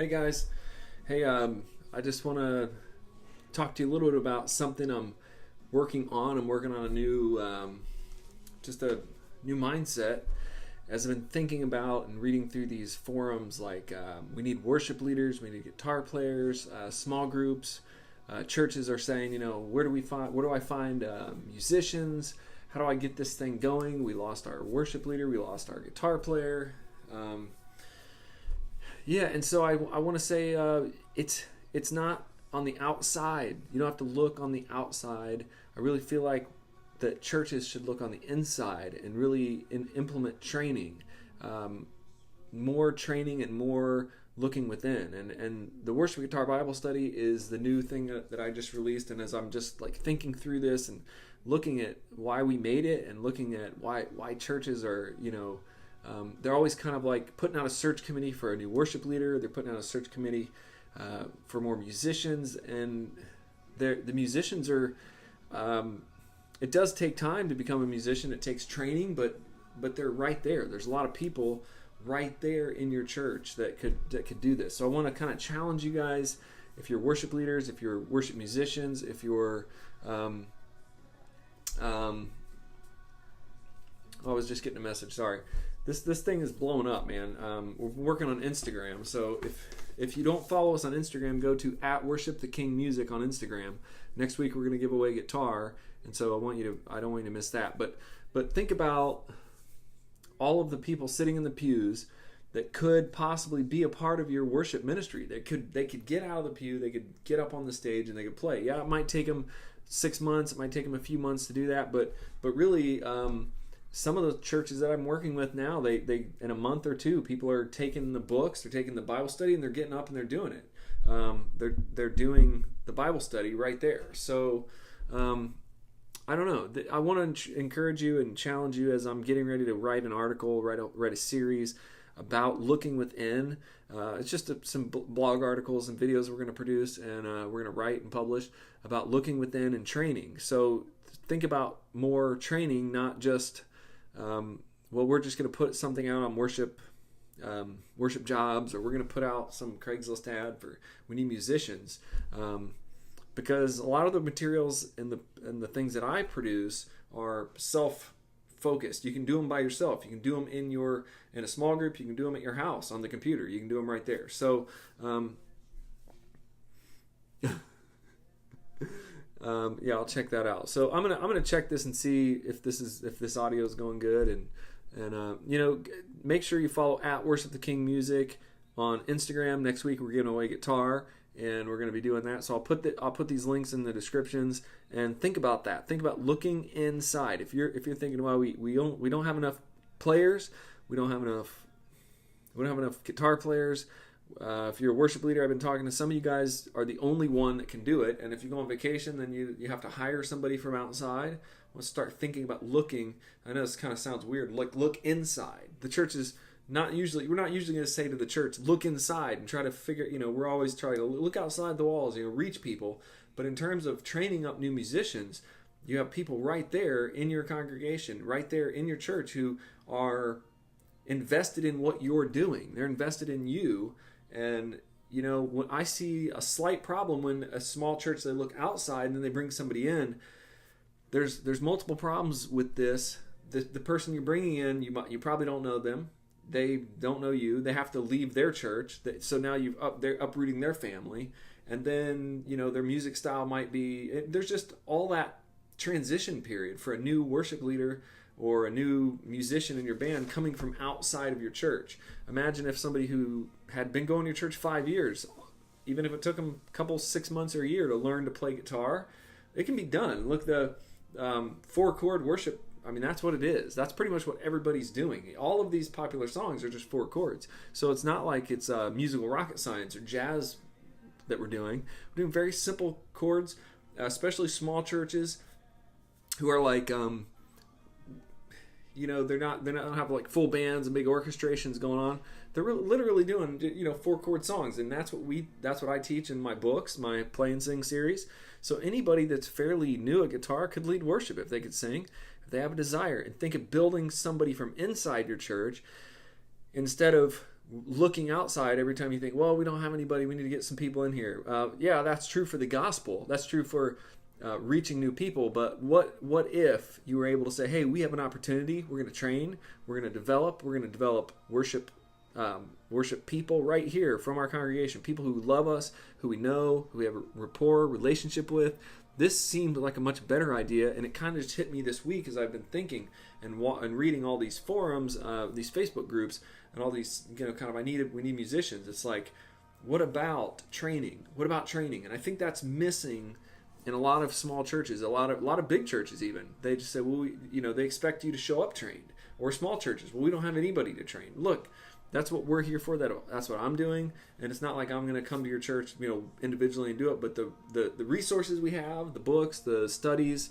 Hey guys, hey, I just want to talk to you a little bit about something I'm working on. I'm working on a new, just a new mindset as I've been thinking about and reading through these forums. Like, we need worship leaders, we need guitar players, small groups. Churches are saying, where do I find musicians? How do I get this thing going? We lost our worship leader, we lost our guitar player. And so I want to say it's not on the outside. You don't have to look on the outside. I really feel like that churches should look on the inside and really implement training, more training and more looking within. And the Worship Guitar Bible Study is the new thing that I just released. And as I'm just like thinking through this and looking at why we made it and looking at why churches are, they're always kind of like putting out a search committee for a new worship leader. They're putting out a search committee for more musicians, and the musicians are. It does take time to become a musician. It takes training, but they're right there. There's a lot of people right there in your church that could do this. So I want to kind of challenge you guys. If you're worship leaders, if you're worship musicians, if you're I was just getting a message. Sorry. This thing is blowing up, man. We're working on Instagram, so if you don't follow us on Instagram, go to @WorshiptheKingMusic on Instagram. Next week we're going to give away a guitar, and so I don't want you to miss that. But think about all of the people sitting in the pews that could possibly be a part of your worship ministry. They could get out of the pew, they could get up on the stage, and they could play. Yeah, it might take them 6 months, it might take them a few months to do that, but really. Some of the churches that I'm working with now, they in a month or two, people are taking the books, they're taking the Bible study, and they're getting up and they're doing it. They're doing the Bible study right there. So I don't know. I want to encourage you and challenge you as I'm getting ready to write an article, write a series about looking within. It's just some blog articles and videos we're going to produce, and we're going to write and publish about looking within and training. So think about more training, not just we're just going to put something out on worship jobs, or we're going to put out some Craigslist ad for we need musicians, because a lot of the materials and the things that I produce are self-focused. You can do them by yourself. You can do them in a small group. You can do them at your house on the computer. You can do them right there. So. I'll check that out. So I'm gonna check this and see if this audio is going good, and make sure you follow @WorshiptheKingMusic on Instagram. Next week we're giving away a guitar, and we're gonna be doing that. So I'll put these links in the descriptions, and think about that. Think about looking inside. If you're thinking, well, we don't have enough players, we don't have enough guitar players. If you're a worship leader, I've been talking to some of you guys are the only one that can do it. And if you go on vacation, then you have to hire somebody from outside. Let's start thinking about looking. I know this kind of sounds weird. Like, look inside. The church is we're not usually going to say to the church, look inside and try to figure, we're always trying to look outside the walls, reach people. But in terms of training up new musicians, you have people right there in your congregation, right there in your church who are invested in what you're doing. They're invested in you. And, when I see a slight problem when a small church, they look outside and then they bring somebody in, there's multiple problems with this. The person you're bringing in, you probably don't know them. They don't know you. They have to leave their church. So now they're uprooting their family. And then, their music style might be, there's just all that transition period for a new worship leader or a new musician in your band coming from outside of your church. Imagine if somebody who had been going to your church 5 years, even if it took them a couple 6 months or a year to learn to play guitar, it can be done. Look, the 4-chord worship, that's what it is. That's pretty much what everybody's doing. All of these popular songs are just 4 chords. So it's not like it's musical rocket science or jazz that we're doing. We're doing very simple chords, especially small churches who are like... they're not have like full bands and big orchestrations going on. They're literally doing 4-chord songs, and that's what I teach in my books, my play and sing series. So anybody that's fairly new at guitar could lead worship if they could sing, if they have a desire. And think of building somebody from inside your church instead of looking outside every time you think, well, we don't have anybody, we need to get some people in here. Yeah, that's true for the gospel. That's true for reaching new people. But what if you were able to say, hey, we have an opportunity. We're going to train. We're going to develop. We're going to develop worship people right here from our congregation. People who love us, who we know, who we have a rapport, relationship with. This seemed like a much better idea, and it kind of just hit me this week as I've been thinking and reading all these forums, these Facebook groups, and all these, kind of, we need musicians. It's like, what about training? What about training? And I think that's missing in a lot of small churches, a lot of big churches even. They just say, well, they expect you to show up trained. Or small churches, well, we don't have anybody to train. Look, that's what we're here for. That's what I'm doing. And it's not like I'm going to come to your church, individually and do it. But the resources we have, the books, the studies,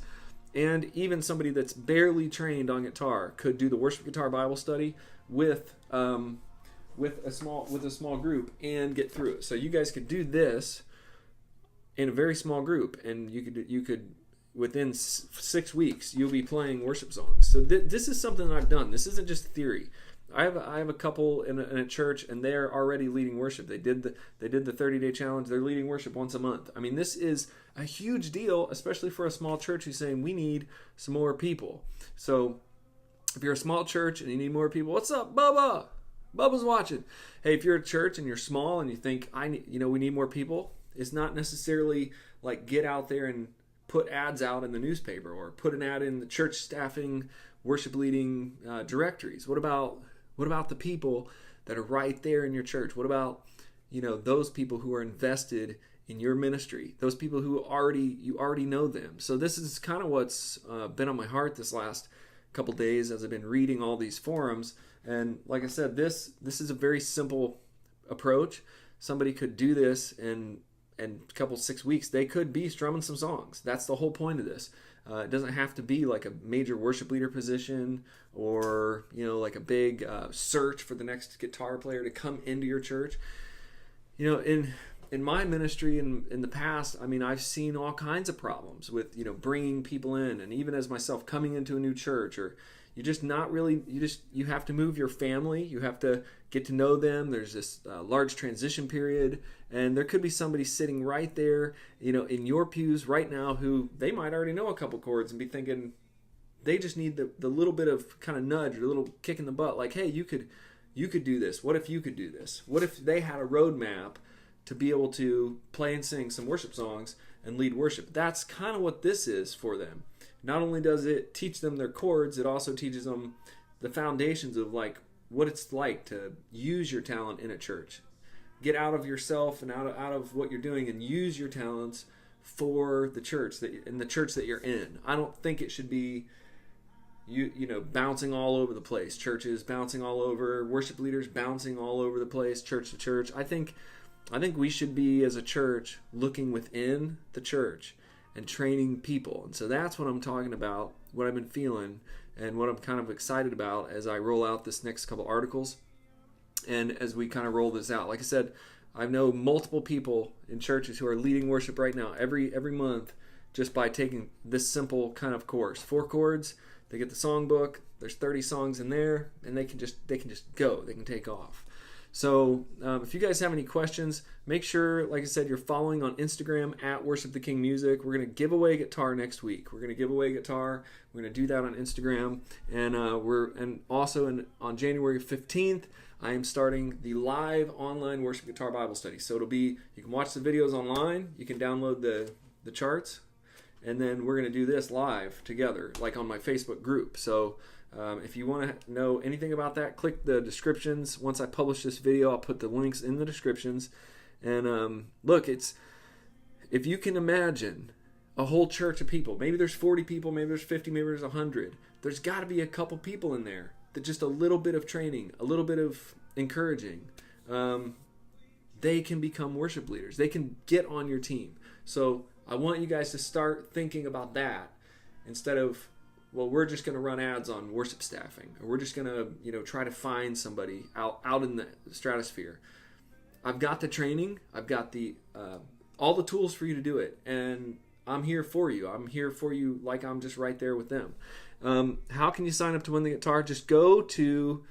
and even somebody that's barely trained on guitar could do the worship guitar Bible study with a small group and get through it. So you guys could do this in a very small group, and you could within 6 weeks you'll be playing worship songs. So this is something that I've done. This isn't just theory. I have a couple in a church, and they're already leading worship. They did the 30-day challenge. They're leading worship once a month. I mean, this is a huge deal, especially for a small church who's saying we need some more people. So if you're a small church and you need more people, what's up, Bubba? Bubba's watching. Hey, if you're a church and you're small and you think we need more people, it's not necessarily like get out there and put ads out in the newspaper or put an ad in the church staffing, worship leading directories. What about the people that are right there in your church? What about those people who are invested in your ministry? Those people who you already know them. So this is kind of what's been on my heart this last couple days as I've been reading all these forums. And like I said, this is a very simple approach. Somebody could do this in a couple 6 weeks. They could be strumming some songs. That's the whole point of this. It doesn't have to be like a major worship leader position or like a big search for the next guitar player to come into your church. In my ministry in the past, I mean, I've seen all kinds of problems with bringing people in, and even as myself coming into a new church, or you just not really, you have to move your family, you have to get to know them. There's this large transition period, and there could be somebody sitting right there, in your pews right now who they might already know a couple chords and be thinking they just need the little bit of kind of nudge or a little kick in the butt, like, hey, you could do this. What if you could do this? What if they had a roadmap to be able to play and sing some worship songs and lead worship? That's kind of what this is for them. Not only does it teach them their chords, it also teaches them the foundations of like what it's like to use your talent in a church. Get out of yourself and out of what you're doing and use your talents for the church the church that you're in. I don't think it should be bouncing all over the place. Churches bouncing all over, worship leaders bouncing all over the place, church to church. I think we should be, as a church, looking within the church and training people. And so that's what I'm talking about, what I've been feeling, and what I'm kind of excited about as I roll out this next couple articles and as we kind of roll this out. Like I said, I know multiple people in churches who are leading worship right now every month just by taking this simple kind of course. 4 chords, they get the songbook, there's 30 songs in there, and they can just go. They can take off. So if you guys have any questions, make sure, like I said, you're following on Instagram at WorshiptheKingMusic. We're going to give away a guitar next week. We're going to give away a guitar. We're going to do that on Instagram. And also on January 15th, I am starting the live online worship guitar Bible study. So you can watch the videos online. You can download the charts. And then we're going to do this live together, like on my Facebook group. So if you want to know anything about that, click the descriptions. Once I publish this video, I'll put the links in the descriptions. And look, if you can imagine a whole church of people, maybe there's 40 people, maybe there's 50, maybe there's 100. There's got to be a couple people in there that just a little bit of training, a little bit of encouraging. They can become worship leaders. They can get on your team. So I want you guys to start thinking about that instead of, well, we're just going to run ads on worship staffing, or we're just going to, try to find somebody out in the stratosphere. I've got the training. I've got all the tools for you to do it, and I'm here for you. I'm here for you like I'm just right there with them. How can you sign up to win the guitar? Just go to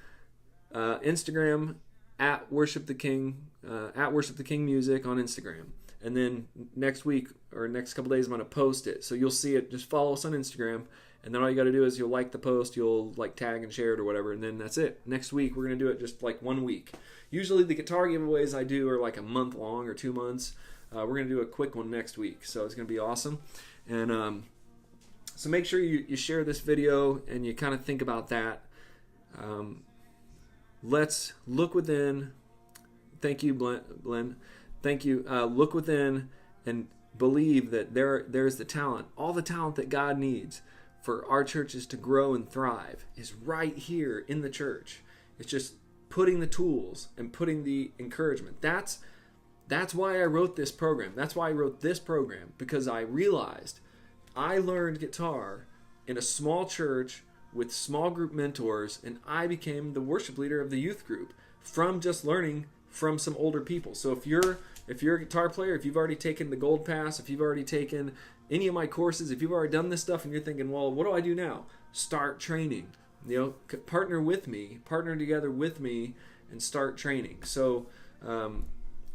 Instagram at Worship the King Music on Instagram. And then next week or next couple days, I'm going to post it. So you'll see it. Just follow us on Instagram. And then all you got to do is you'll like the post, you'll like tag and share it or whatever. And then that's it. Next week, we're going to do it just like 1 week. Usually the guitar giveaways I do are like a month long or 2 months. We're going to do a quick one next week. So it's going to be awesome. And so make sure you share this video and you kind of think about that. Let's look within. Thank you, Glenn. Thank you. Look within and believe that there's the talent. All the talent that God needs for our churches to grow and thrive is right here in the church. It's just putting the tools and putting the encouragement. That's why I wrote this program. That's why I wrote this program, because I realized I learned guitar in a small church with small group mentors, and I became the worship leader of the youth group from just learning from some older people. So if you're a guitar player, if you've already taken the Gold Pass, if you've already taken any of my courses, if you've already done this stuff and you're thinking, well, what do I do now? Start training. Partner together with me and start training. So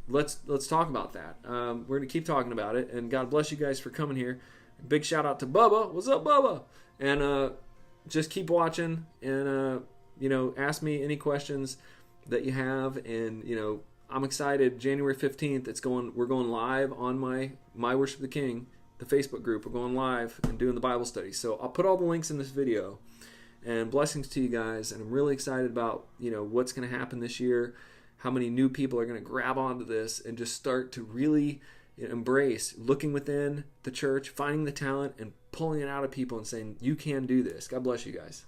let's talk about that. We're going to keep talking about it, and God bless you guys for coming here. Big shout out to Bubba. What's up, Bubba? And just keep watching and ask me any questions that you have. And I'm excited. January 15th, we're going live on my Worship the King, the Facebook group. We're going live and doing the Bible study. So I'll put all the links in this video. And blessings to you guys. And I'm really excited about what's going to happen this year, how many new people are going to grab onto this and just start to really embrace looking within the church, finding the talent, and pulling it out of people and saying, you can do this. God bless you guys.